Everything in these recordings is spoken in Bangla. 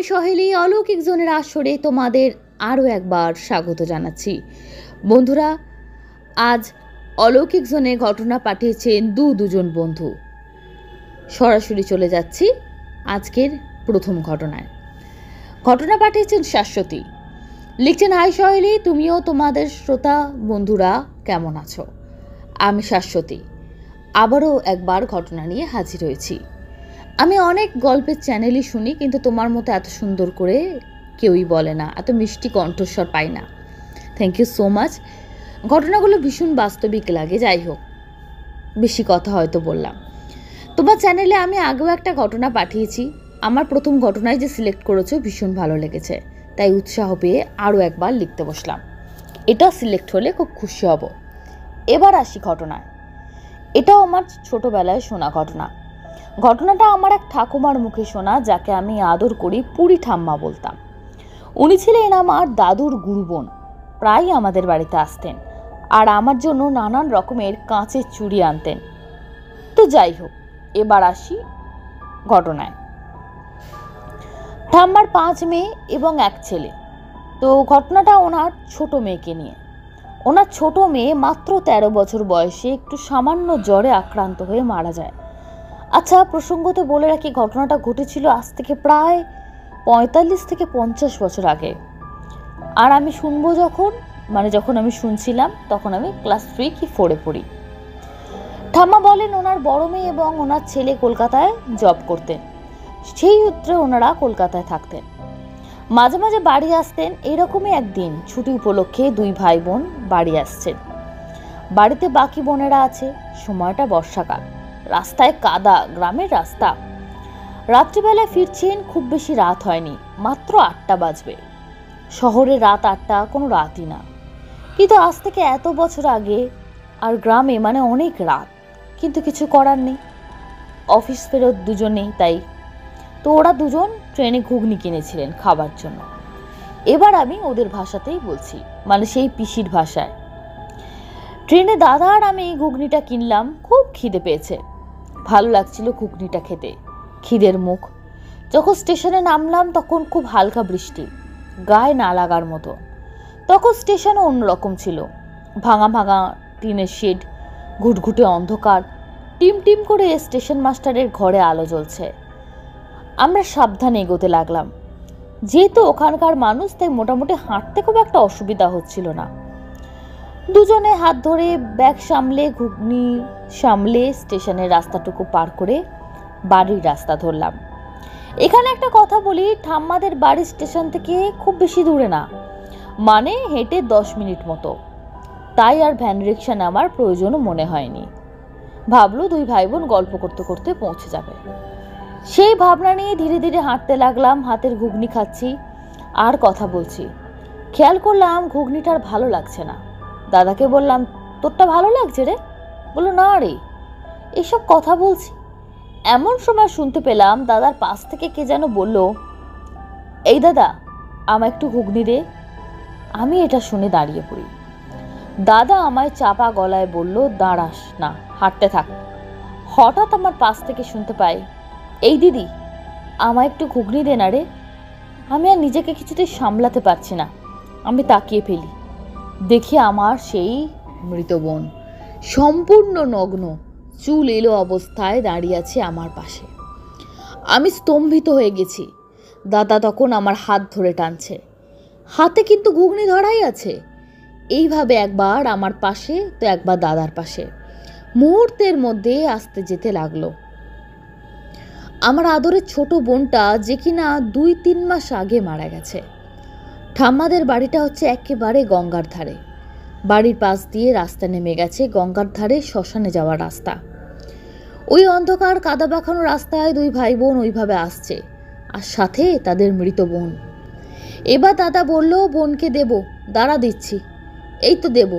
আমি সহেলি অলৌকিক জনের আসরে তোমাদের আরও একবার স্বাগত জানাচ্ছি। বন্ধুরা, আজ অলৌকিক জনে ঘটনা পাঠিয়েছেন দুজন বন্ধু। সরাসরি চলে যাচ্ছি আজকের প্রথম ঘটনায়। ঘটনা পাঠিয়েছেন শাশ্বতী। লিখছেন, হাই সহেলি, তুমিও তোমাদের শ্রোতা বন্ধুরা কেমন আছো? আমি শাশ্বতী আবারও একবার ঘটনা নিয়ে হাজির হয়েছি। আমি অনেক গল্পের চ্যানেলই শুনি, কিন্তু তোমার মতো এত সুন্দর করে কেউই বলে না, এত মিষ্টি কণ্ঠস্বর পাই না। Thank you so much. ঘটনাগুলো ভীষণ বাস্তবিক লাগে। যাই হোক, বেশি কথা হয়তো বললাম। তোমার চ্যানেলে আমি আগেও একটা ঘটনা পাঠিয়েছি। আমার প্রথম ঘটনায় যে সিলেক্ট করেছো ভীষণ ভালো লেগেছে, তাই উৎসাহ পেয়ে আরও একবার লিখতে বসলাম। এটা সিলেক্ট হলে খুব খুশি হব। এবার আসি ঘটনায়। এটাও আমার ছোটবেলায় শোনা ঘটনা। ঘটনাটা আমার এক ঠাকুমার মুখে শোনা, যাকে আমি আদর করি পুরি ঠাম্মা বলতাম। উনি ছিলেন আমার দাদুর গুরুবোন। প্রায় আমাদের বাড়িতে আসতেন আর আমার জন্য নানান রকমের কাঁচের চুড়ি আনতেন। তো যাই হোক, এবার আসি ঘটনায়। ঠাম্মার 5 মেয়ে এবং এক ছেলে। তো ঘটনাটা ওনার ছোট মেয়েকে নিয়ে। ওনার ছোট মেয়ে মাত্র 13 বছর বয়সে একটু সামান্য জ্বরে আক্রান্ত হয়ে মারা যায়। আচ্ছা, প্রসঙ্গত বলে রাখি, ঘটনাটা ঘটেছিল আজ থেকে প্রায় 45 থেকে 50 বছর আগে। আর আমি শুনবো যখন আমি শুনছিলাম তখন আমি ক্লাস 3 কি 4-এ পড়ি। ঠাম্মা বলেন ওনার বড় মেয়ে এবং ওনার ছেলে কলকাতায় জব করতেন। সেই সূত্রে ওনারা কলকাতায় থাকতেন, মাঝে মাঝে বাড়ি আসতেন। এরকমই একদিন ছুটি উপলক্ষে 2 ভাই বোন বাড়ি আসছেন। বাড়িতে বাকি বোনেরা আছে। সময়টা বর্ষাকাল, রাস্তায় কাদা, গ্রামের রাস্তা। রাত্রিবেলায় ফিরছেন, খুব বেশি রাত হয়নি, মাত্র 8টা বাজবে। শহরে রাত 8টা কোনো রাতই না, কিন্তু আজ থেকে এত বছর আগে আর গ্রামে মানে অনেক রাত। কিন্তু কিছু করার নেই, অফিস ফেরত দুজনেই তাই। তো ওরা দুজন ট্রেনে ঘুগনি কিনেছিলেন খাবার জন্য। এবার আমি ওদের ভাষাতেই বলছি, মানে সেই পিসির ভাষায়। ট্রেনে দাদা আর আমি ঘুগনিটা কিনলাম। খুব খিদে পেয়েছে, ভালো লাগছিল ঘুগনিটা খেতে, খিদের মুখ। যখন স্টেশনে নামলাম তখন খুব হালকা বৃষ্টি, গায়ে না লাগার মতো। তখন স্টেশনও অন্যরকম ছিল, ভাঙা ভাঙা টিনের শেড, ঘুটঘুটে অন্ধকার। টিম টিম করে স্টেশন মাস্টারের ঘরে আলো জ্বলছে। আমরা সাবধানে এগোতে লাগলাম। যেহেতু ওখানকার মানুষ, তাই মোটামুটি হাঁটতে খুব একটা অসুবিধা হচ্ছিল না। দুজনে হাত ধরে ব্যাগ সামলে ঘুগনি সামলে স্টেশনের রাস্তাটুকু পার করে বাড়ির রাস্তা ধরলাম। এখানে একটা কথা বলি, ঠাম্মাদের বাড়ি স্টেশন থেকে খুব বেশি দূরে না, মানে হেঁটে 10 মিনিট মতো। তাই আর ভ্যান রিক্সা নামার প্রয়োজনও মনে হয়নি। ভাবলো 2 ভাই বোন গল্প করতে করতে পৌঁছে যাবে। সেই ভাবনা নিয়ে ধীরে ধীরে হাঁটতে লাগলাম। হাতের ঘুগনি খাচ্ছি আর কথা বলছি। খেয়াল করলাম ঘুগনিটার ভালো লাগছে না। দাদাকে বললাম, তোরটা ভালো লাগছে রে? বললো, না রে, এসব কথা বলছি। এমন সময় শুনতে পেলাম দাদার পাশ থেকে কে যেন বলল, এই দাদা, আমায় একটু ঘুগনি দে। আমি এটা শুনে দাঁড়িয়ে পড়ি। দাদা আমায় চাপা গলায় বলল, দাঁড়াস না, হাঁটতে থাক। হঠাৎ আমার পাশ থেকে শুনতে পাই, এই দিদি, আমায় একটু ঘুগনি দে না রে। আমি আর নিজেকে কিছুতেই সামলাতে পারছি না। আমি তাকিয়ে ফেলি, দেখি আমার সেই মৃত বোন সম্পূর্ণ নগ্ন, চুল এলো অবস্থায় দাঁড়িয়ে আছে আমার পাশে। আমি স্তম্ভিত হয়ে গেছি। দাদা তখন আমার হাত ধরে টানছে, হাতে কিন্তু ঘুগনি ধরাই আছে। এইভাবে একবার আমার পাশে তো একবার দাদার পাশে, মুহূর্তের মধ্যে আসতে যেতে লাগলো। আমার আদরের ছোট বোনটা, যে কিনা 2-3 মাস আগে মারা গেছে। ঠাম্মাদের বাড়িটা হচ্ছে একেবারে গঙ্গার ধারে। বাড়ির পাশ দিয়ে রাস্তা নেমে গেছে গঙ্গার ধারে শ্মশানে যাওয়ার রাস্তা। ওই অন্ধকার কাদা মাখানো রাস্তায় 2 ভাই বোন ওইভাবে আসছে, আর সাথে তাদের মৃত বোন। এবার দাদা বলল, বোনকে দেব, দাঁড়া দিচ্ছি, এই তো দেব।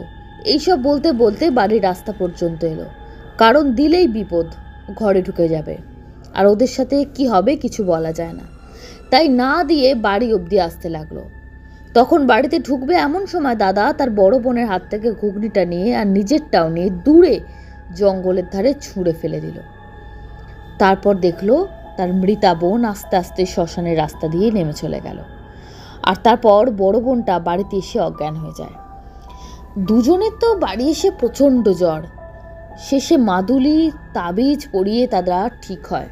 এইসব বলতে বলতে বাড়ির রাস্তা পর্যন্ত এলো, কারণ দিলেই বিপদ, ঘরে ঢুকে যাবে। আর ওদের সাথে কি হবে কিছু বলা যায় না, তাই না দিয়ে বাড়ি অবধি আসতে লাগলো। তখন বাড়িতে ঢুকবে এমন সময় দাদা তার বড় বোনের হাত থেকে ঘুগনিটা নিয়ে আর নিজেরটাও নিয়ে দূরে জঙ্গলের ধারে ছুঁড়ে ফেলে দিল। তারপর দেখলো তার মৃতা বোন আস্তে আস্তে শ্মশানের রাস্তা দিয়ে নেমে চলে গেল। আর তারপর বড় বোনটা বাড়িতে এসে অজ্ঞান হয়ে যায়। দুজনের তো বাড়ি এসে প্রচণ্ড জ্বর। শেষে মাদুলি তাবিজ পরিয়ে তারা ঠিক হয়।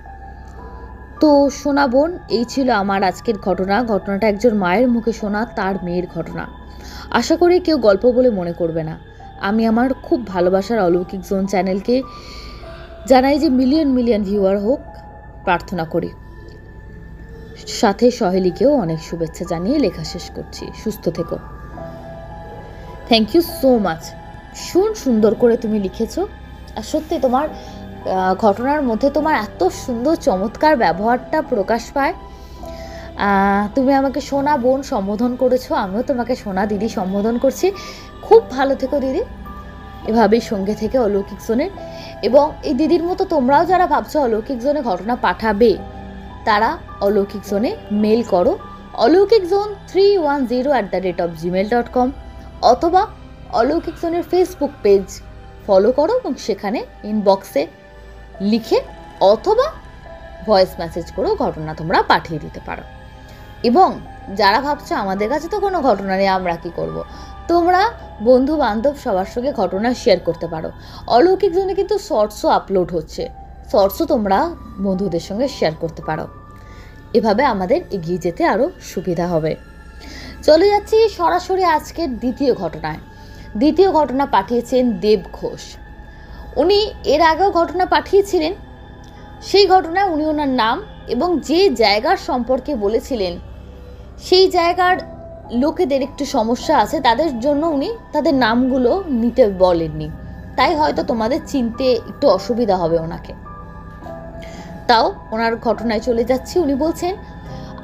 তো সোনা বোন, এই ছিল আমার আজকের ঘটনাটা একজন মায়ের মুখে শোনা তার মেয়ের ঘটনা। আশা করি কেউ গল্প বলে মনে করবে না। আমি আমার খুব ভালোবাসার অলৌকিক জোন চ্যানেলকে জানাই যে মিলিয়ন মিলিয়ন ভিউয়ার হোক, প্রার্থনা করি। সাথে সহেলিকেও অনেক শুভেচ্ছা জানিয়ে লেখা শেষ করছি। সুস্থ থেকো। Thank you so much. সুন্দর করে তুমি লিখেছো। আর সত্যি তোমার ঘটনার মধ্যে তোমার এত সুন্দর চমৎকার ব্যবহারটা প্রকাশ পায়। তুমি আমাকে সোনা বোন সম্বোধন করেছো, আমিও তোমাকে সোনা দিদি সম্বোধন করছি। খুব ভালো থেকো দিদি, এভাবেই সঙ্গে থেকে অলৌকিক জোনের। এবং এই দিদির মতো তোমরাও যারা ভাবছো অলৌকিক জোনে ঘটনা পাঠাবে, তারা অলৌকিক জোনে মেল করো alaukiczone310@gmail.com, অথবা অলৌকিক জোনের ফেসবুক পেজ ফলো করো এবং সেখানে ইনবক্সে লিখে অথবা ভয়েস মেসেজ করেও ঘটনা তোমরা পাঠিয়ে দিতে পারো। এবং যারা ভাবছো আমাদের কাছে তো কোনো ঘটনা নেই, আমরা কি করব, তোমরা বন্ধু বান্ধব সবার সঙ্গে ঘটনা শেয়ার করতে পারো। অলৌকিক জোনে কিন্তু শর্টসও আপলোড হচ্ছে, শর্টসও তোমরা বন্ধুদের সঙ্গে শেয়ার করতে পারো। এভাবে আমাদের এগিয়ে যেতে আরও সুবিধা হবে। চলে যাচ্ছি সরাসরি আজকের দ্বিতীয় ঘটনায়। দ্বিতীয় ঘটনা পাঠিয়েছেন দেব ঘোষ। উনি এর আগেও ঘটনা পাঠিয়েছিলেন। সেই ঘটনায় উনি ওনার নাম এবং যে জায়গার সম্পর্কে বলেছিলেন সেই জায়গার লোকেদের একটু সমস্যা আছে, তাদের জন্য উনি তাদের নামগুলো নিতে বলেননি। তাই হয়তো তোমাদের চিনতে একটু অসুবিধা হবে ওনাকে। তাও ওনার ঘটনায় চলে যাচ্ছি। উনি বলছেন,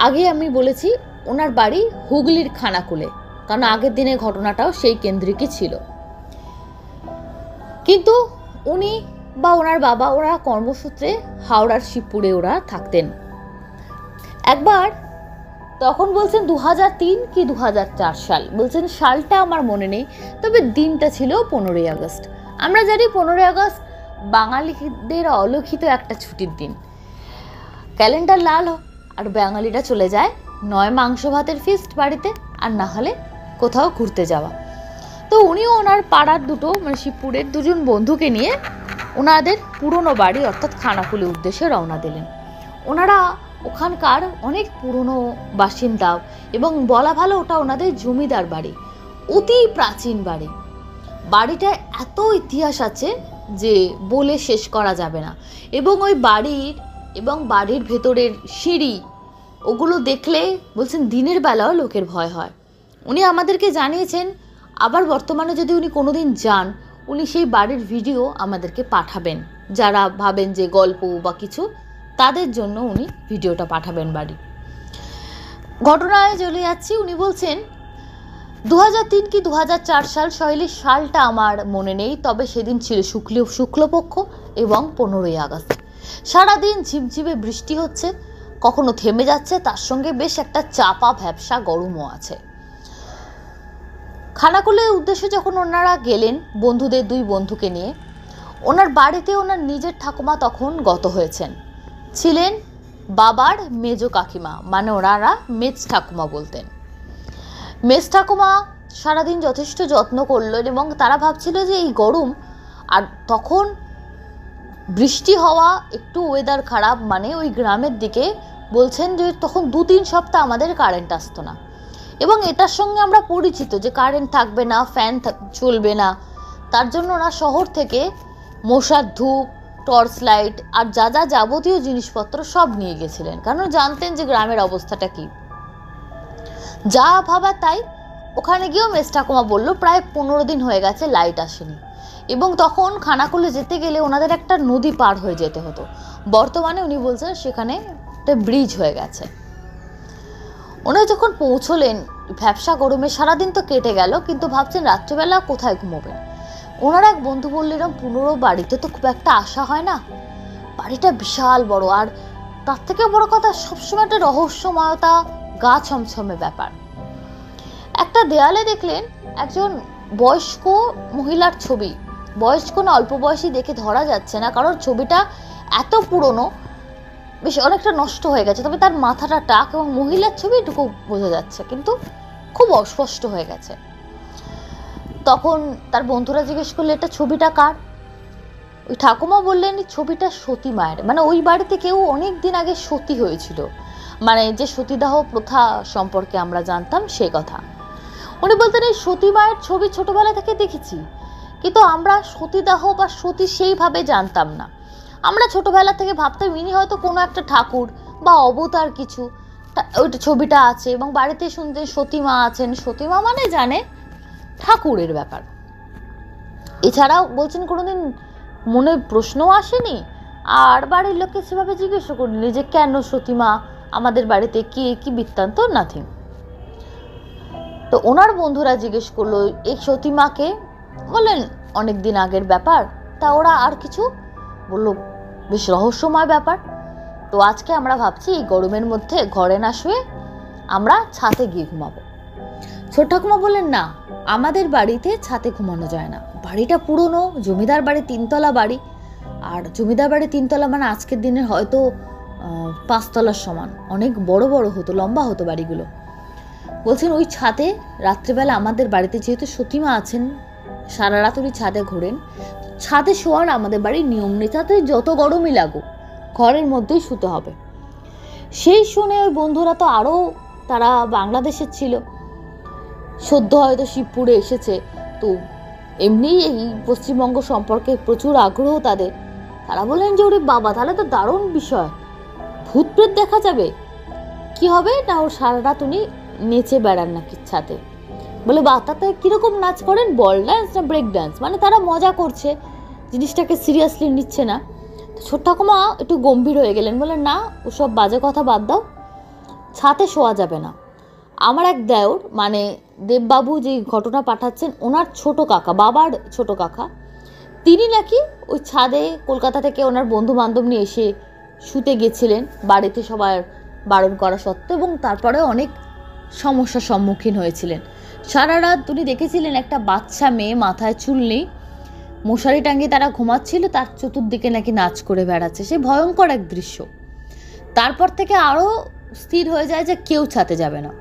আগে আমি বলেছি ওনার বাড়ি হুগলির খানাকুলে, কারণ আগের দিনের ঘটনাটাও সেই কেন্দ্রিকই ছিল। কিন্তু উনি বা ওনার বাবা ওরা কর্মসূত্রে হাওড়ার শিবপুরে ওরা থাকতেন। একবার তখন বলছেন 2003 কি 2004 সাল, বলছেন সালটা আমার মনে নেই, তবে দিনটা ছিল 15ই আগস্ট। আমরা জানি 15ই আগস্ট বাঙালিদের অলৌকিত একটা ছুটির দিন। ক্যালেন্ডার লাল আর বাঙালিরা চলে যায় নয় মাংস ভাতের ফিস্ট বাড়িতে, আর না হলে কোথাও ঘুরতে যাওয়া। তো উনিও ওনার পাড়ার দুটো মানে শিবপুরের দুজন বন্ধুকে নিয়ে ওনাদের পুরনো বাড়ি অর্থাৎ খানাকুলের উদ্দেশ্যে রওনা দিলেন। ওনারা ওখানকার অনেক পুরনো বাসিন্দা এবং বলা ভালো ওটা ওনাদের জমিদার বাড়ি, অতি প্রাচীন বাড়ি। বাড়িটায় এত ইতিহাস আছে যে বলে শেষ করা যাবে না। এবং ওই বাড়ির ভেতরের সিঁড়ি ওগুলো দেখলে বলছেন দিনের বেলাও লোকের ভয় হয়। উনি আমাদেরকে জানিয়েছেন, আবার বর্তমানে যদি উনি কোনোদিন যান উনি সেই বাড়ির ভিডিও আমাদেরকে পাঠাবেন। যারা ভাবেন যে গল্প বা কিছু, তাদের জন্য উনি ভিডিওটা পাঠাবেন বাড়ি। ঘটনায় চলে যাচ্ছি। উনি বলছেন 2003 কি 2004 সাল, শৈলীর সালটা আমার মনে নেই, তবে সেদিন ছিল শুক্লপক্ষ এবং 15ই আগস্ট। সারাদিন ঝিমঝিমে বৃষ্টি হচ্ছে, কখনো থেমে যাচ্ছে, তার সঙ্গে বেশ একটা চাপা ভ্যাপসা গরমও আছে। খানাকুলের উদ্দেশ্যে যখন ওনারা গেলেন বন্ধুদের দুই বন্ধুকে নিয়ে, ওনার বাড়িতে ওনার নিজের ঠাকুমা তখন গত হয়েছেন, ছিলেন বাবার মেজ কাকিমা, মানে ওনারা মেজ ঠাকুমা বলতেন। মেজ ঠাকুমা সারাদিন যথেষ্ট যত্ন করলেন এবং তারা ভাবছিল যে এই গরম আর তখন বৃষ্টি হওয়া, একটু ওয়েদার খারাপ, মানে ওই গ্রামের দিকে বলছেন যে তখন 2-3 সপ্তাহ আমাদের কারেন্ট আসতো না। এবং এটার সঙ্গে আমরা পরিচিত যে কারেন্ট থাকবে না, ফ্যান চলবে না। তার জন্য ওরা শহর থেকে মশার ধূপ, টর্চ লাইট আর যা যা যাবতীয় জিনিসপত্র সব নিয়ে গেছিলেন, কারণ জানতেন যে গ্রামের অবস্থাটা কি। যা ভাবা তাই। ওখানে গিয়েও মেজ ঠাকুমা বললো প্রায় 15 দিন হয়ে গেছে লাইট আসেনি। এবং তখন খানাকুলে যেতে গেলে ওনাদের একটা নদী পার হয়ে যেতে হতো। বর্তমানে উনি বলছেন সেখানে একটা ব্রিজ হয়ে গেছে। ওনারা যখন পৌঁছলেন, ভ্যাপসা গরমে সারাদিন তো কেটে গেল, কিন্তু ভাবছেন রাত্রিবেলা কোথায় ঘুমোবেন। ওনারা এক বন্ধু বললেন, পুনরো বাড়িতে তো খুব একটা আশা হয় না, বাড়িটা বিশাল বড়, আর তার থেকে বড় কথা সবসময় একটা রহস্যময়তা, গা ছমছমে ব্যাপার। একটা দেয়ালে দেখলেন একজন বয়স্ক মহিলার ছবি। বয়স্ক না অল্প বয়সী দেখে ধরা যাচ্ছে না, কারণ ছবিটা এত পুরনো বেশ অনেকটা নষ্ট হয়ে গেছে, তবে তার মাথাটা টাক এবং মহিলার ছবি এটুকু বোঝা যাচ্ছে, কিন্তু খুব অস্পষ্ট হয়ে গেছে। তখন তার বন্ধুরা জিজ্ঞেস করলে এটা ছবিটা কার? ওই ঠাকুমা বললেন এই ছবিটা সতী মায়ের, মানে ওই বাড়িতে কেউ অনেক দিন আগে সতী হয়েছিল, মানে যে সতীদাহ প্রথা সম্পর্কে আমরা জানতাম সে কথা। উনি বলতেন এই সতী মায়ের ছবি ছোটবেলা থেকে দেখেছি, কিন্তু আমরা সতীদাহ বা সতী সেইভাবে জানতাম না। আমরা ছোটবেলা থেকে ভাবতাম ইনি হয়তো কোনো একটা ঠাকুর বা অবতার কিছু, ওইটা ছবিটা আছে এবং বাড়িতে শুনতে সতীমা আছেন, সতীমা মানে জানে ঠাকুরের ব্যাপার। এছাড়াও বলছেন কোনোদিন মনে প্রশ্ন আসেনি, আর বাড়ির লোককে সেভাবে জিজ্ঞেস করিনি যে কেন সতীমা আমাদের বাড়িতে কি বৃত্তান্ত, নাথিং। তো ওনার বন্ধুরা জিজ্ঞেস করলো এই সতীমাকে, বললেন অনেক দিন আগের ব্যাপার। তা ওরা আর কিছু বললো বেশ রহস্যময় ব্যাপার। তো আজকে আমরা ভাবছি এই গরমের মধ্যে ঘরে না শুয়ে আমরা ছাদে গিয়ে ঘুমাবো। ছোট ঠাকুমা বললেন না, আমাদের বাড়িতে ছাদে ঘুমানো যায় না, বাড়িটা পুরনো, জমিদার বাড়ি, 3 তলা বাড়ি। আর জমিদার বাড়ি 3 তলা মানে আজকের দিনের হয়তো 5 তলার সমান, অনেক বড় বড় হতো, লম্বা হতো বাড়িগুলো। বলছেন ওই ছাদে রাত্রিবেলা আমাদের বাড়িতে যেহেতু সতীমা আছেন, সারা রাত উনি ছাদে ঘোরেন, ছাদে শোয়ার আমাদের বাড়ির নিয়ম নেই, তাতে যত গরমই লাগুক ঘরের মধ্যেই শুতে হবে। সেই শুনে ওই বন্ধুরা তো আরও, তারা বাংলাদেশের ছিল, সদ্য হয়তো শিবপুরে এসেছে, তো এমনি এই পশ্চিমবঙ্গ সম্পর্কে প্রচুর আগ্রহ তাদের। তারা বললেন যে ওরে বাবা, তাহলে তো দারুণ বিষয়, ভূত প্রেত দেখা যাবে। কি হবে না, ওর সারা রাত উনি নেচে বেড়ান নাকি ছাদে। বলে বা তাতে কিরকম নাচ করেন, বল ডান্স না ব্রেক ডান্স, মানে তারা মজা করছে, জিনিসটাকে সিরিয়াসলি নিচ্ছে না। তো ছোট ঠাকুমা একটু গম্ভীর হয়ে গেলেন, বললেন না ওসব বাজে কথা বাদ দাও, ছাদে শোয়া যাবে না। আমার এক দেওর, মানে দেববাবু যে ঘটনা পাঠাচ্ছেন ওনার ছোট কাকা, বাবার ছোট কাকা, তিনি নাকি ওই ছাদে কলকাতা থেকে ওনার বন্ধু বান্ধব নিয়ে এসে শুতে গেছিলেন, বাড়িতে সবার বারণ করা সত্ত্বেও, এবং তারপরে অনেক সমস্যার সম্মুখীন হয়েছিলেন। সারা রাত উনি দেখেছিলেন একটা বাচ্চা মেয়ে, মাথায় চুল নেই, মশারি টাঙ্গিয়ে তারা ঘুমাচ্ছিল, তার চতুর্দিকে নাকি নাচ করে বেড়াচ্ছে, সে ভয়ঙ্কর এক দৃশ্য। তারপর থেকে আরও স্থির হয়ে যায় যে কেউ ছাদে যাবে না।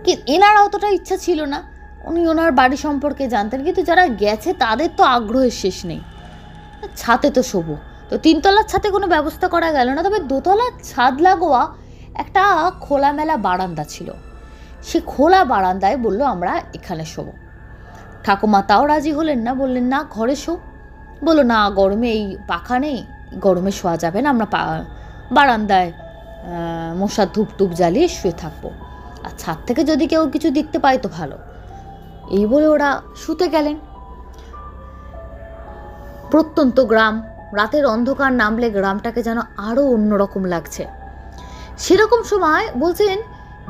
কি এনার অতটা ইচ্ছা ছিল না, উনি ওনার বাড়ি সম্পর্কে জানতেন, কিন্তু যারা গেছে তাদের তো আগ্রহের শেষ নেই, ছাদে তো শোবো। তো 3 তলার ছাদে কোনো ব্যবস্থা করা গেল না, তবে 2 তলার ছাদ লাগোয়া একটা খোলামেলা বারান্দা ছিল, সে খোলা বারান্দায় বললো আমরা এখানে শোবো। ঠাকুমা তাও রাজি হলেন না, বললেন না ঘরে শো। বললো না, গরমে এই পাখা নেই, গরমে শোয়া যাবে না, আমরা বারান্দায় মশার ধূপ টুপ জ্বালিয়ে শুয়ে থাকবো, আর ছাদ থেকে যদি কেউ কিছু দেখতে পায় তো ভালো। এই বলে ওরা শুতে গেলেন। প্রত্যন্ত গ্রাম, রাতের অন্ধকার নামলে গ্রামটাকে যেন আরও অন্যরকম লাগছে। সেরকম সময় বলছেন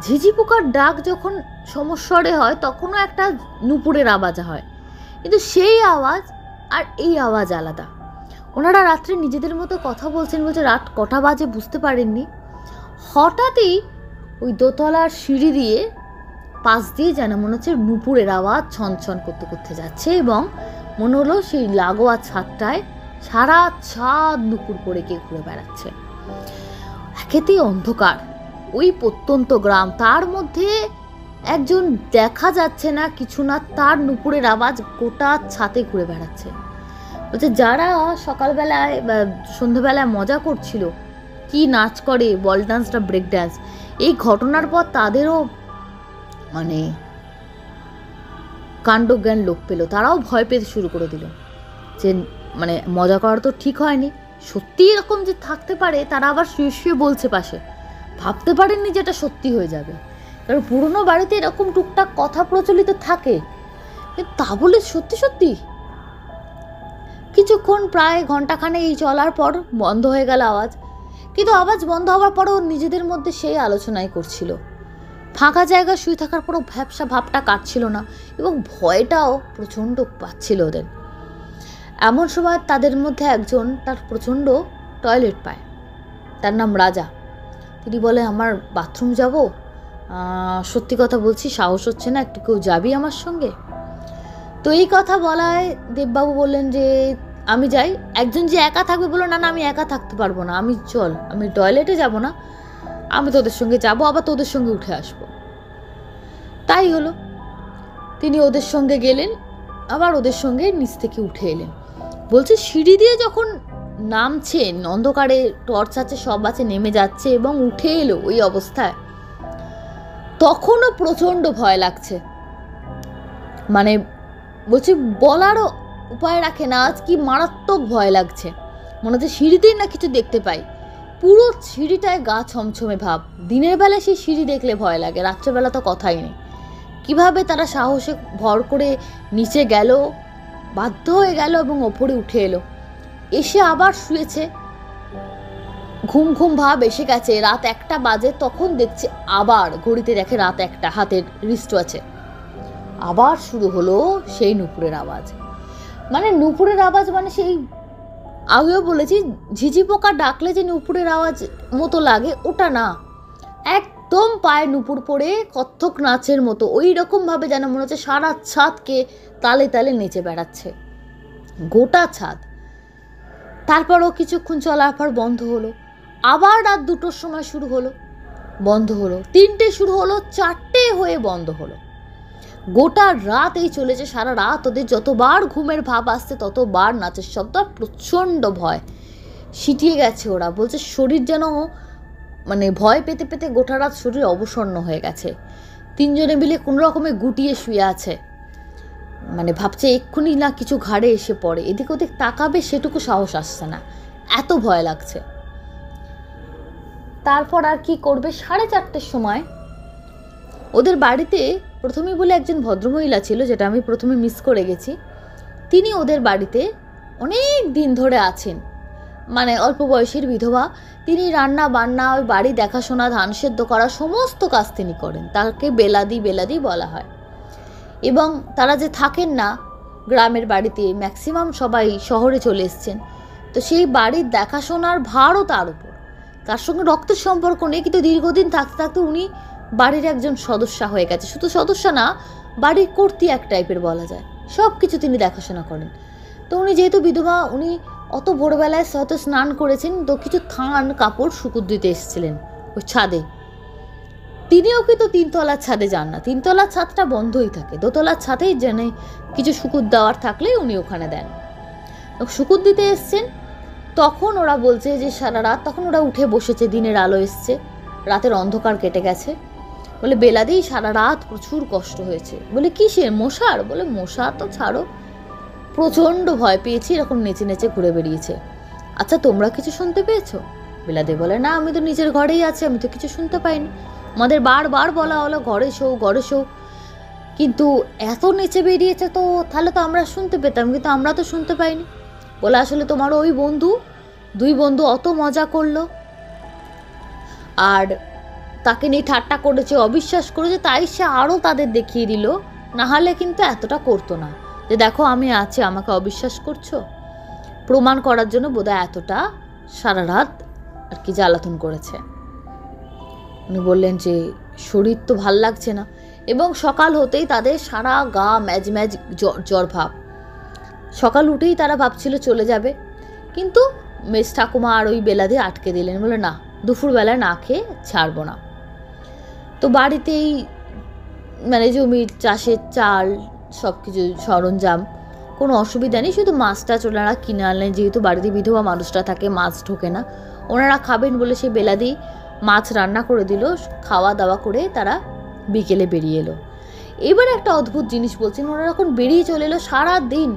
ঝিঝি পোকার ডাক যখন সমস্বরে হয় তখনও একটা নুপুরের আওয়াজ হয়, কিন্তু সেই আওয়াজ আর এই আওয়াজ আলাদা। ওনারা রাত্রে নিজেদের মতো কথা বলছেন, বলছে রাত কটা বাজে বুঝতে পারেননি। হঠাৎই ওই দোতলার সিঁড়ি দিয়ে পাশ দিয়ে যেন মনে হচ্ছে নুপুরের আওয়াজ ছনছন করতে করতে যাচ্ছে, এবং মনে হলো সেই লাগোয়া ছাদটায় সারা ছাদ নুপুর পরে কে ঘুরে বেড়াচ্ছে। একেতেই অন্ধকার, ওই প্রত্যন্ত গ্রাম, তার মধ্যে একজন দেখা যাচ্ছে না কিছু না, তার নুপুরের আওয়াজ গোটা ছাদে ঘুরে বেড়াচ্ছে। বলছে যারা সকালবেলায় বা সন্ধ্যাবেলায় মজা করছিল, কি নাচ করে, বল ডান্স না ব্রেক ডান্স, এই ঘটনার পর তাদেরও মানে কাণ্ডজ্ঞান লোপ পেল, তারাও ভয় পেতে শুরু করে দিল যে মানে মজা করা তো ঠিক হয়নি, সত্যি এরকম যে থাকতে পারে। তারা আবার শুয়ে শুয়ে বলছে পাশে, ভাবতে পারেননি যে এটা সত্যি হয়ে যাবে, কারণ পুরনো বাড়িতে এরকম টুকটাক কথা প্রচলিত থাকে, তা বলে সত্যি সত্যি। কিছুক্ষণ প্রায় ঘন্টাখানেক এই চলার পর বন্ধ হয়ে গেল আওয়াজ, কিন্তু আওয়াজ বন্ধ হওয়ার পরেও নিজেদের মধ্যে সেই আলোচনাই করছিল। ফাঁকা জায়গায় শুয়ে থাকার পরও ভ্যাবসা ভাবটা কাটছিল না, এবং ভয়টাও প্রচণ্ড পাচ্ছিল ওদের। এমন সময় তাদের মধ্যে একজন তার প্রচণ্ড টয়লেট পায়, তার নাম রাজা। তিনি বলে আমার বাথরুম যাব, সত্যি কথা বলছি সাহস হচ্ছে না, একটু কেউ যাবি আমার সঙ্গে? তো এই কথা বলায় দেববাবু বললেন যে আমি যাই। একজন যে একা থাকবে বললো, না না আমি একা থাকতে পারবো না, আমি চল, আমি টয়লেটে যাব না, আমি তোদের সঙ্গে যাবো, আবার তোদের সঙ্গে উঠে আসবো। তাই হলো, তিনি ওদের সঙ্গে গেলেন, আবার ওদের সঙ্গে নিচ থেকে উঠে এলেন। বলছে সিঁড়ি দিয়ে যখন নামছেন, অন্ধকারে টর্চ আছে, সব আছে, নেমে যাচ্ছে এবং উঠে এলো ওই অবস্থায়, তখনও প্রচন্ড ভয় লাগছে। মানে বলছি বলারও উপায় রাখে না, আজ কি মারাত্মক ভয় লাগছে, মনে হচ্ছে সিঁড়িতেই না কিছু দেখতে পাই। পুরো সিঁড়িটায় গা ছমছমে ভাব। দিনের বেলা সেই সিঁড়ি দেখলে ভয় লাগে, রাত্রেবেলা তো কথাই নেই। কিভাবে তারা সাহসে ভর করে নিচে গেল, বাধ্য হয়ে গেল এবং ওপরে উঠে এলো। এসে আবার শুয়েছে, ঘুম ঘুম ভাব এসে গেছে, রাত 1টা বাজে। তখন দেখছে, আবার ঘড়িতে দেখে রাত 1টা, হাতের রিস্ট আছে। আবার শুরু হলো সেই নুপুরের আওয়াজ। মানে নুপুরের আওয়াজ মানে সেই আগেও বলেছি, ঝিঝি পোকা ডাকলে যে নুপুরের আওয়াজ মতো লাগে, ওটা না, একদম পায়ে নুপুর পড়ে কত্থক নাচের মতো ওই রকম ভাবে যেন মনে হচ্ছে সারা ছাদকে তালে তালে নেচে বেড়াচ্ছে, গোটা ছাদ। তারপরও কিছুক্ষণ চলার পর বন্ধ হলো। আবার রাত 2টোর সময় শুরু হলো, বন্ধ হলো। 3টে শুরু হলো, 4টে হয়ে বন্ধ হলো। গোটা রাত এই চলেছে। সারা রাত ওদের যতবার ঘুমের ভাব আসছে ততবার নাচের শব্দ, আর প্রচণ্ড ভয়, সিটিয়ে গেছে ওরা। বলছে শরীর যেন মানে ভয় পেতে পেতে গোটা রাত শরীর অবসন্ন হয়ে গেছে। 3জনে মিলে কোনো রকমে গুটিয়ে শুয়ে আছে, মানে ভাবছে এক্ষুনি না কিছু ঘাড়ে এসে পড়ে, এদিক ওদিক তাকাবে সেটুকু সাহস আসছে না, এত ভয় লাগছে। তারপর আর কি করবে, 4:30টের সময় ওদের বাড়িতে প্রথমেই বলে একজন ভদ্রমহিলা ছিল, যেটা আমি প্রথমে মিস করে গেছি। তিনি ওদের বাড়িতে অনেক দিন ধরে আছেন, মানে অল্প বয়সের বিধবা। তিনি রান্না বান্না, ওই বাড়ি দেখাশোনা, ধান সেদ্ধ করা, সমস্ত কাজ তিনি করেন। তাকে বেলাদি বেলাদি বলা হয়। এবং তারা যে থাকেন না গ্রামের বাড়িতে, ম্যাক্সিমাম সবাই শহরে চলে এসছেন, তো সেই বাড়ির দেখাশোনার ভারও তার উপর। তার সঙ্গে রক্তের সম্পর্ক নেই, কিন্তু দীর্ঘদিন থাকতে থাকতে উনি বাড়ির একজন সদস্য হয়ে গেছে। শুধু সদস্য না, বাড়ির কর্ত্রী এক টাইপের বলা যায়, সব কিছু তিনি দেখাশোনা করেন। তো উনি যেহেতু বিধবা, উনি অত ভোরবেলায় হয়তো স্নান করেছেন, তো কিছু থান কাপড় শুকুর দিতে এসেছিলেন ওই ছাদে। তিনিও কিন্তু 3তলার ছাদে যান না, 3তলার ছাদটা বন্ধই থাকে। 2তলার ছাদেই জেনে কিছু শুকুর দেওয়ার থাকলেই উনি ওখানে দেন। শুকুর দিতে এসছেন, তখন ওরা বলছে যে সারা রাত, তখন ওরা উঠে বসেছে, দিনের আলো এসছে, রাতের অন্ধকার কেটে গেছে। বলে বেলাদি সারা রাত প্রচুর কষ্ট হয়েছে। বলে কিসের, মশার? বলে মশা তো ছাড়ো, প্রচণ্ড ভয় পেয়েছি, এরকম নেচে নেচে ঘুরে বেরিয়েছে। আচ্ছা তোমরা কিছু শুনতে পেয়েছো? বেলাদি বলে না, আমি তো নিজের ঘরেই আছি, আমি তো কিছু শুনতে পাইনি। আমাদের বারবার বলা হলো ঘরে শো, ঘরে শো, কিন্তু এত নেচে বেরিয়েছে, তো তাহলে তো আমরা শুনতে পেতাম, কিন্তু আমরা তো শুনতে পাইনি। বলে আসলে তোমার ওই বন্ধু, 2 বন্ধু অত মজা করলো আর তাকে নিয়ে ঠাট্টা করেছে, অবিশ্বাস করেছে, তাই সে আরও তাদের দেখিয়ে দিল, না হলে কিন্তু এতটা করতো না, যে দেখো আমি আছি, আমাকে অবিশ্বাস করছো। প্রমাণ করার জন্য বোধহয় এতটা সারা রাত আর কি জ্বালাতন করেছে। উনি বললেন যে শরীর তো ভাল লাগছে না, এবং সকাল হতেই তাদের সারা গা ম্যাজ ম্যাজ জ্বর ভাব। সকাল উঠেই তারা ভাবছিল চলে যাবে, কিন্তু মেজ ঠাকুমা আর ওই বেলাদি আটকে দিলেন। বলে না, দুপুরবেলায় না খেয়ে ছাড়বো না। তো বাড়িতেই মানে জমির চাষের চাল, সব কিছু সরঞ্জাম, কোনো অসুবিধা নেই, শুধু মাছটা ওনারা কিনে আনলেন। যেহেতু বাড়িতে বিধবা মানুষরা থাকে, মাছ ঢোকে না, ওনারা খাবেন বলে সেই বেলাদি মাছ রান্না করে দিল। খাওয়া দাওয়া করে তারা বিকেলে বেরিয়ে এলো। এবার একটা অদ্ভুত জিনিস বলছেন, ওনারা এখন বেরিয়ে চলে এলো, সারাদিন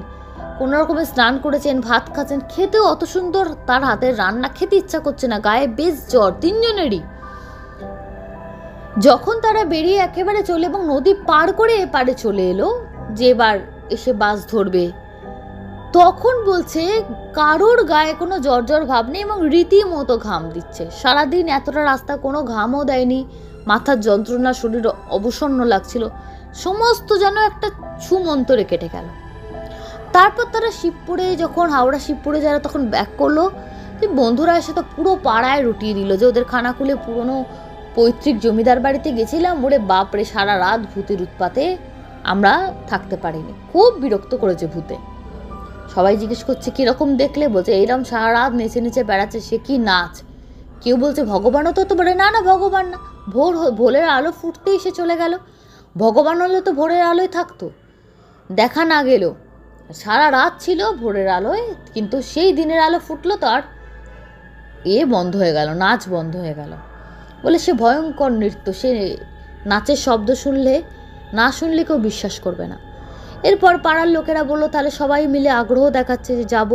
কোনো রকমের স্নান করেছেন, ভাত খাচ্ছেন, খেতেও অত সুন্দর তার হাতের রান্না, খেতে ইচ্ছা করছে না, গায়ে বেশ জ্বর 3জনেরই। যখন তারা বেরিয়ে একেবারে চলে এবং নদী পার করে এপারে চলে এলো, যে এবার এসে বাস ধরবে, তখন বলছে কারোর গায়ে কোনো জ্বর জ্বর ভাব নেই এবং রীতিমতো ঘাম দিচ্ছে। সারাদিন এতটা রাস্তা কোনো ঘামও দেয়নি, মাথার যন্ত্রণা, শরীর অবসন্ন লাগছিল, সমস্ত যেন একটা ছুমন্তরে কেটে গেল। তারপর তারা শিবপুরে, যখন হাওড়া শিবপুরে যারা তখন ব্যাক করলো, যে বন্ধুরা এসে তো পুরো পাড়ায় রুটিয়ে দিল যে ওদের খানাকুলে পুরনো পৈতৃক জমিদার বাড়িতে গেছিলাম, ওরে বাপরে সারা রাত ভূতের উৎপাতে আমরা থাকতে পারিনি, খুব বিরক্ত করেছে ভূতে। সবাই জিজ্ঞেস করছে কীরকম দেখলে, বলছে এইরকম সারা রাত নেচে নেচে বেড়াচ্ছে, সে কি নাচ। কেউ বলছে ভগবানও তো বলে না না ভগবান না, ভোরের আলো ফুটতেই সে চলে গেল, ভগবান হলে তো ভোরের আলোয় থাকতো, দেখা না গেল, সারা রাত ছিল ভোরের আলোয়, কিন্তু সেই দিনের আলো ফুটলো তো আর বন্ধ হয়ে গেল, নাচ বন্ধ হয়ে গেল। বলে সে ভয়ঙ্কর নৃত্য, সে নাচের শব্দ না শুনলে কেউ বিশ্বাস করবে না। এরপর পাড়ার লোকেরা বললো তাহলে সবাই মিলে আগ্রহ দেখাচ্ছে যে যাব।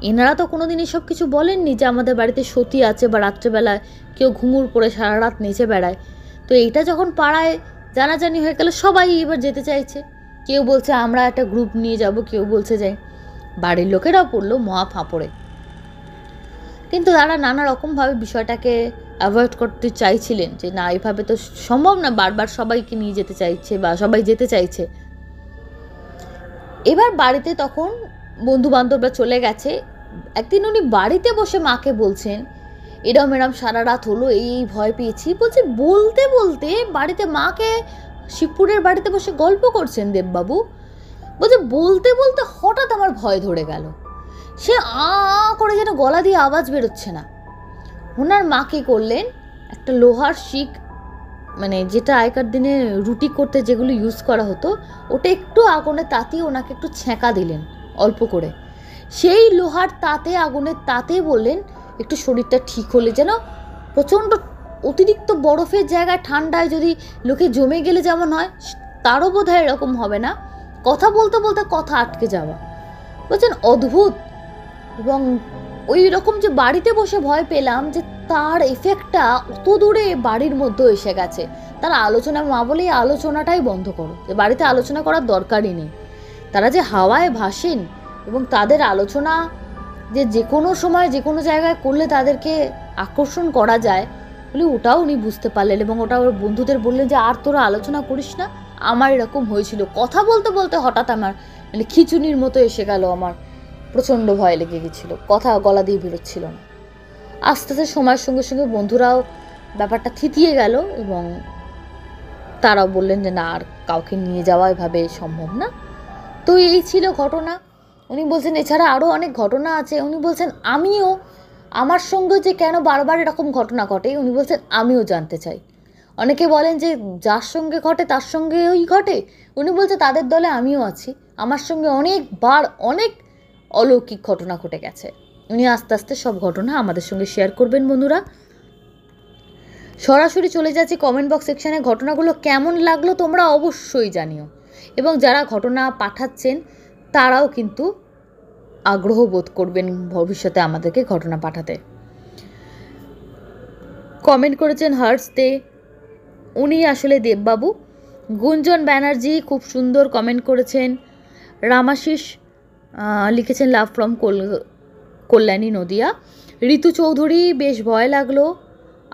এনারা তো কোনোদিন এসব কিছু বলেননি যে আমাদের বাড়িতে সতী আছে বা রাত্রেবেলায় কেউ ঘুঙুর পরে সারা রাত নেচে বেড়ায়। তো এইটা যখন পাড়ায় জানাজানি হয়ে গেল, সবাই এবার যেতে চাইছে। কেউ বলছে আমরা একটা গ্রুপ নিয়ে যাব, কেউ বলছে যাই। বাড়ির লোকেরাও পড়লো মহা ফাঁপড়ে, কিন্তু তারা নানা রকমভাবে বিষয়টাকে অ্যাভয়েড করতে চাইছিলেন যে না, এইভাবে তো সম্ভব না, বারবার সবাইকে নিয়ে যেতে চাইছে বা সবাই যেতে চাইছে। এবার বাড়িতে তখন বন্ধু বান্ধবরা চলে গেছে। একদিন উনি বাড়িতে বসে মাকে বলছেন এরম সারা রাত হলো, এই ভয় পেয়েছি। বলছে বলতে বলতে বাড়িতে মাকে শিবপুরের বাড়িতে বসে গল্প করছেন দেববাবু। বলছে বলতে বলতে হঠাৎ আমার ভয় ধরে গেল, সে করে যেন গলা দিয়ে আওয়াজ বেরোচ্ছে না। ওনার মা কি করলেন, একটা লোহার শিক, মানে যেটা আগেকার দিনে রুটি করতে যেগুলো ইউজ করা হতো, ওটা একটু আগুনে তাতিয়ে ওনাকে একটু ছ্যাঁকা দিলেন অল্প করে। সেই লোহার তাতে, আগুনের তাতে বললেন একটু শরীরটা ঠিক হলে, যেন প্রচণ্ড অতিরিক্ত বরফের জায়গায় ঠান্ডায় যদি লোকে জমে গেলে যেমন হয়, তারও বোধ হয় এরকম হবে না, কথা বলতে বলতে কথা আটকে যাওয়া। বলছেন অদ্ভুত। এবং ওই রকম যে বাড়িতে বসে ভয় পেলাম, যে তার এফেক্টটা অত দূরে বাড়ির মধ্যে এসে গেছে। তার আলোচনা, মা বলে এই আলোচনাটাই বন্ধ করো, যে বাড়িতে আলোচনা করার দরকারই নেই। তারা যে হাওয়ায় ভাসেন এবং তাদের আলোচনা যে কোনো সময় যে কোনো জায়গায় করলে তাদেরকে আকর্ষণ করা যায় বলে, ওটাও উনি বুঝতে পারলেন। এবং ওটা ওর বন্ধুদের বললেন যে আর তোরা আলোচনা করিস না, আমার এরকম হয়েছিল, কথা বলতে বলতে হঠাৎ আমার মানে খিচুনির মতো এসে গেল, আমার প্রচণ্ড ভয় লেগে গেছিলো, কথা গলা দিয়ে বেরোচ্ছিল না। আস্তে আস্তে সময়ের সঙ্গে সঙ্গে বন্ধুরাও ব্যাপারটা থিতিয়ে গেল এবং তারাও বললেন যে না, আর কাউকে নিয়ে যাওয়া এভাবে সম্ভব না। তো এই ছিল ঘটনা। উনি বলছেন এছাড়া আরও অনেক ঘটনা আছে। উনি বলছেন আমার সঙ্গে যে কেন বারবার এরকম ঘটনা ঘটে, উনি বলছেন আমিও জানতে চাই। অনেকে বলেন যে যার সঙ্গে ঘটে তার সঙ্গে ওই ঘটে, উনি বলছে তাদের দলে আমিও আছি, আমার সঙ্গে অনেকবার অনেক অলৌকিক ঘটনা ঘটে গেছে। উনি আস্তে আস্তে সব ঘটনা আমাদের সঙ্গে শেয়ার করবেন। বন্ধুরা, সরাসরি চলে যাচ্ছি কমেন্ট বক্স সেকশানে। ঘটনাগুলো কেমন লাগলো তোমরা অবশ্যই জানিও, এবং যারা ঘটনা পাঠাচ্ছেন তারাও কিন্তু আগ্রহ বোধ করবেন ভবিষ্যতে আমাদেরকে ঘটনা পাঠাতে। কমেন্ট করেছেন হার্টস দে, উনি আসলে দেববাবু। গুঞ্জন ব্যানার্জি খুব সুন্দর কমেন্ট করেছেন। রামাশিস লিখেছেন লাভ ফ্রম কল্যাণী নদিয়া। ঋতু চৌধুরী বেশ ভয় লাগলো,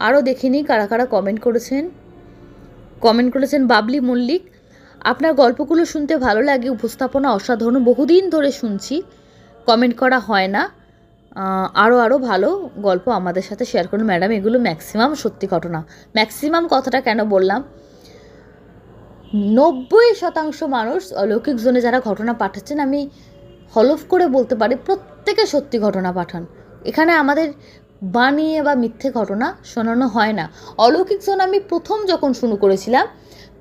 আরও দেখিনি কারা কারা কমেন্ট করেছেন। বাবলি মল্লিক, আপনার গল্পগুলো শুনতে ভালো লাগে, উপস্থাপনা অসাধারণ, বহুদিন ধরে শুনছি, কমেন্ট করা হয় না, আরও ভালো গল্প আমাদের সাথে শেয়ার করুন ম্যাডাম। এগুলো ম্যাক্সিমাম সত্যি ঘটনা। ম্যাক্সিমাম কথাটা কেন বললাম, 90% মানুষ অলৌকিক জোনে যারা ঘটনা পাঠাচ্ছেন, আমি হলফ করে বলতে পারি প্রত্যেকে সত্যি ঘটনা পাঠান। এখানে আমাদের বানিয়ে বা মিথ্যে ঘটনা শোনানো হয় না। অলৌকিক জোন আমি প্রথম যখন শুরু করেছিলাম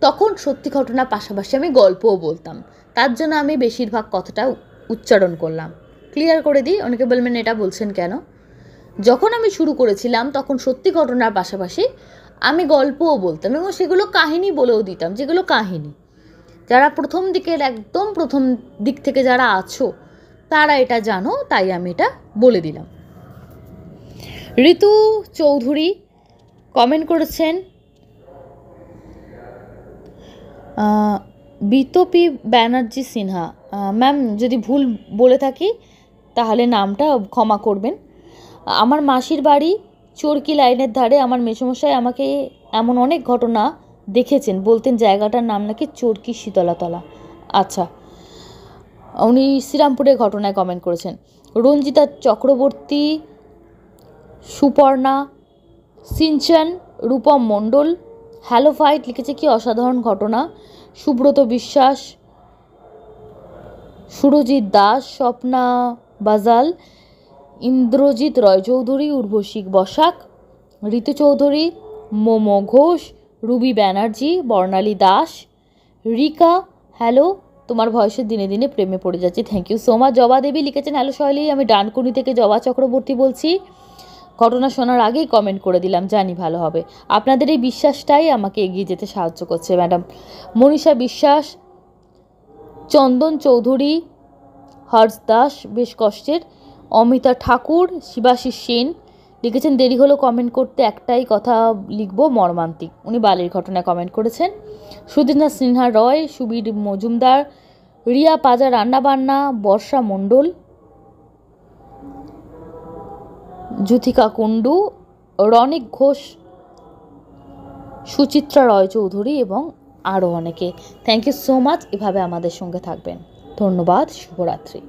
তখন সত্যি ঘটনা পাশাপাশি আমি গল্পও বলতাম, তার জন্য আমি বেশিরভাগ কথাটা উচ্চারণ করলাম। ক্লিয়ার করে দিই, অনেকে বলবেন এটা বলছেন কেন। যখন আমি শুরু করেছিলাম তখন সত্যি ঘটনার পাশাপাশি আমি গল্পও বলতাম, এবং সেগুলো কাহিনী বলেও দিতাম, যেগুলো কাহিনী। যারা একদম প্রথম দিক থেকে যারা আছো তারা এটা জানো, তাই আমি এটা বলে দিলাম। ঋতু চৌধুরী কমেন্ট করেছেন বিতপি ব্যানার্জি সিনহা। ম্যাম যদি ভুল বলে থাকি তাহলে নামটা ক্ষমা করবেন। আমার মাসির বাড়ি চরকি লাইনের ধারে, আমার মেসোমশাই আমাকে এমন অনেক ঘটনা দেখেছেন, বলতেন জায়গাটার নাম নাকি চরকি শীতলাতলা। আচ্ছা, উনি শ্রীরামপুরের ঘটনায় কমেন্ট করেছেন। রঞ্জিতা চক্রবর্তী, সুপর্ণা, সিনচান, রূপম মণ্ডল, হ্যালো ফাইট লিখেছে কি অসাধারণ ঘটনা। সুব্রত বিশ্বাস, সুরজিৎ দাস, স্বপ্না বাজাল, ইন্দ্রজিৎ রয় চৌধুরী, উর্বশী বসাক, ঋতু চৌধুরী, মোমো ঘোষ, রুবি ব্যানার্জি, বর্ণালী দাস, রিকা, হ্যালো, তোমার ভয়েসের দিনে দিনে প্রেমে পড়ে যাচ্ছি, থ্যাংক ইউ সো মাচ। জবা দেবী লিখেছেন, হ্যালো সহেলি, আমি ডানকুনি থেকে জবা চক্রবর্তী বলছি, ঘটনা শোনার আগেই কমেন্ট করে দিলাম, জানি ভালো হবে। আপনাদের এই বিশ্বাসটাই আমাকে এগিয়ে যেতে সাহায্য করছে ম্যাডাম। মনীষা বিশ্বাস, চন্দন চৌধুরী, হর্ষ দাস, বেশ কষ্টের, অমিতা ঠাকুর, শিবাশিস সেন লিখেছেন, দেরি হলো কমেন্ট করতে, একটাই কথা লিখবো, মর্মান্তিক। উনি বালির ঘটনায় কমেন্ট করেছেন। সুদীনা সিনহা রয়, সুবীর মজুমদার, রিয়া পাজা রান্নাবান্না, বর্ষা মণ্ডল, জ্যোতিকা কুণ্ডু, রনিক ঘোষ, সুচিত্রা রয় চৌধুরী এবং আরও অনেকে। থ্যাংক ইউ সো মাচ, এভাবে আমাদের সঙ্গে থাকবেন। ধন্যবাদ, শুভরাত্রি।